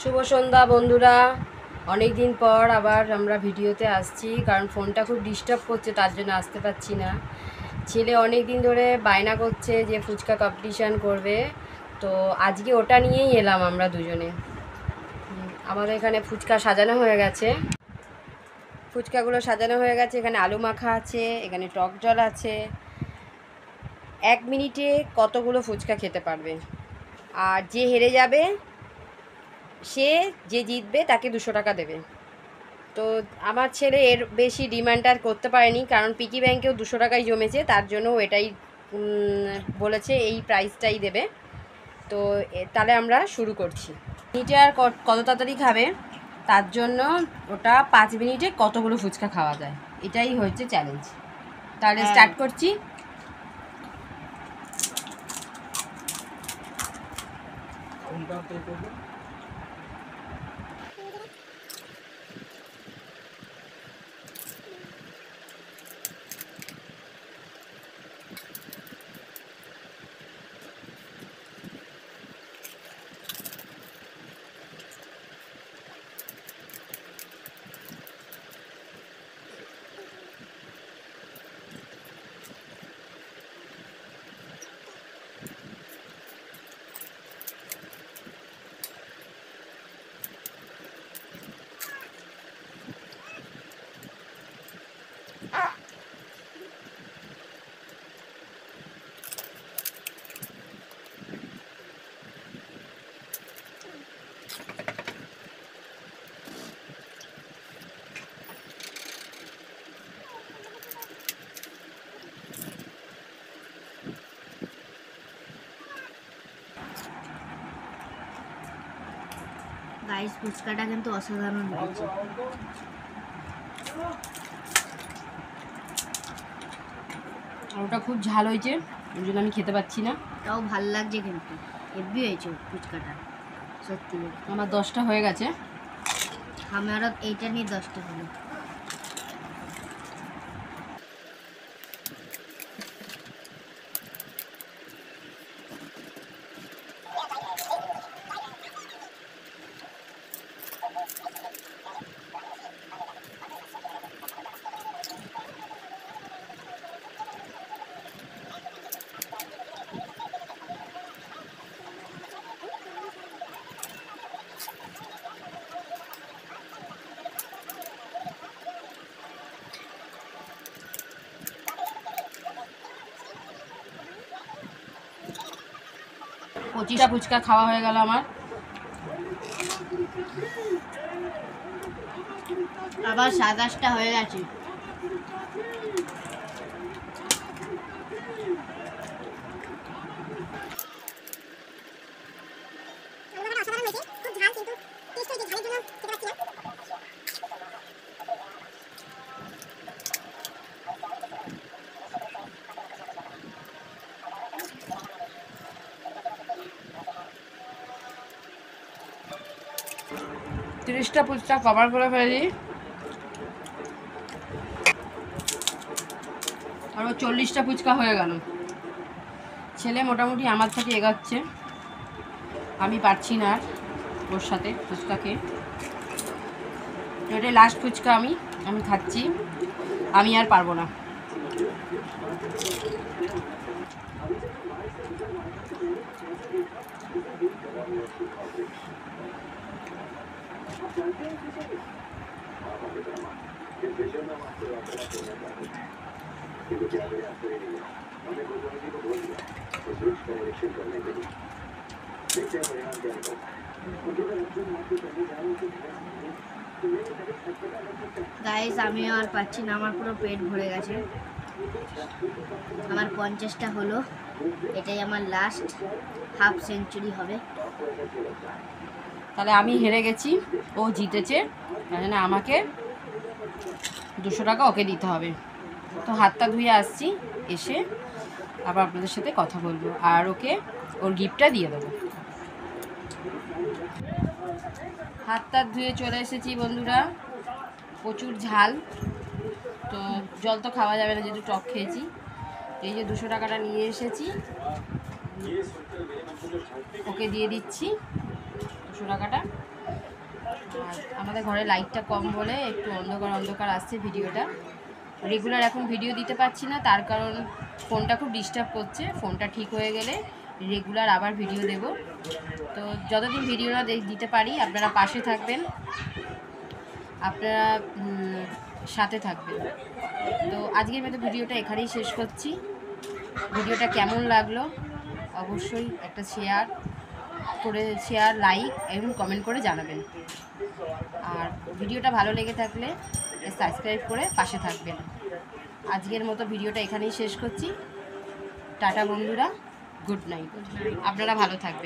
শুভ সন্ধ্যা বন্ধুরা। অনেক দিন পর আবার আমরা ভিডিওতে আসছি, কারণ ফোনটা খুব ডিস্টার্ব করছে, তার জন্য আসতে পারছি না। ছেলে অনেক দিন ধরে বায়না করছে যে ফুচকা কম্পিটিশান করবে, তো আজকে ওটা নিয়েই এলাম আমরা দুজনে। আমাদের এখানে ফুচকা সাজানো হয়ে গেছে, ফুচকাগুলো সাজানো হয়ে গেছে। এখানে আলু মাখা আছে, এখানে টক জল আছে। 1 মিনিটে কতগুলো ফুচকা খেতে পারবে। আর যে হেরে যাবে, যে জিতবে তাকে 200 টাকা দেবে। তো আমার ছেলে এর বেশি ডিমান্ড আর করতে পারেনি, কারণ পিকি ব্যাংকেও 200 টাকাই জমেছে, তার জন্য এটাই বলেছে এই প্রাইসটাই দেবে। তো তাহলে আমরা শুরু করছি। মিনিটে আর কত তাড়াতাড়ি খাবে, তার জন্য ওটা 5 মিনিটে কতগুলো ফুচকা খাওয়া যায়, এটাই হচ্ছে চ্যালেঞ্জ। তাহলে স্টার্ট করছি। গাইস, ফুচকাটা কিন্তু অসাধারণ হয়েছে। ওটা খুব ঝাল হয়েছে, ওই জন্য আমি খেতে পাচ্ছি না। তাও ভাল লাগছে, কিন্তু হেভি হয়েছে ফুচকাটা সত্যি। আমার 10টা হয়ে গেছে। আমারও এইটা নিয়ে 10টা হলো। পঁচিশটা ফুচকা খাওয়া হয়ে গেল আমার। আবার 27টা হয়ে গেছে। তিরিশটা ফুচকা কভার করে ফেলি, আরও 40টা ফুচকা হয়ে গেল। ছেলে মোটামুটি আমার থেকে এগাচ্ছে, আমি পারছি না আর ওর সাথে ফুচকা খেয়ে। এটাই লাস্ট ফুচকা আমি খাচ্ছি, আমি আর পারবো না। গাইস, আমিও আর পাচ্ছি না, আমার পুরো পেট ভরে গেছে। আমার 50টা হলো, এটাই আমার লাস্ট হাফ সেঞ্চুরি হবে। তাহলে আমি হেরে গেছি, ও জিতেছে, তার জন্য আমাকে 200 টাকা ওকে দিতে হবে। তো হাতটা ধুয়ে আসছি, এসে আবার আপনাদের সাথে কথা বলবো, আর ওকে ওর গিফটটা দিয়ে দেবো। হাতটা ধুয়ে চলে এসেছি বন্ধুরা। প্রচুর ঝাল, তো জল তো খাওয়া যাবে না যেহেতু টক খেয়েছি। এই যে 200 টাকাটা নিয়ে এসেছি, ওকে দিয়ে দিচ্ছি। 200 টাকাটা। আর আমাদের ঘরে লাইটটা কম বলে একটু অন্ধকার অন্ধকার আসছে ভিডিওটা। রেগুলার এখন ভিডিও দিতে পারছি না, তার কারণ ফোনটা খুব ডিস্টার্ব করছে। ফোনটা ঠিক হয়ে গেলে রেগুলার আবার ভিডিও দেব। তো যতদিন ভিডিওটা দিতে পারি আপনারা পাশে থাকবেন, আপনারা সাথে থাকবেন। তো আজকের মতো ভিডিওটা এখানেই শেষ করছি। ভিডিওটা কেমন লাগলো অবশ্যই একটা শেয়ার, লাইক এবং কমেন্ট করে জানাবেন। আর ভিডিওটা ভালো লেগে থাকলে সাবস্ক্রাইব করে পাশে থাকবেন। আজকের মতো ভিডিওটা এখানেই শেষ করছি। টাটা বন্ধুরা, গুড নাইট। আপনারা ভালো থাকবেন।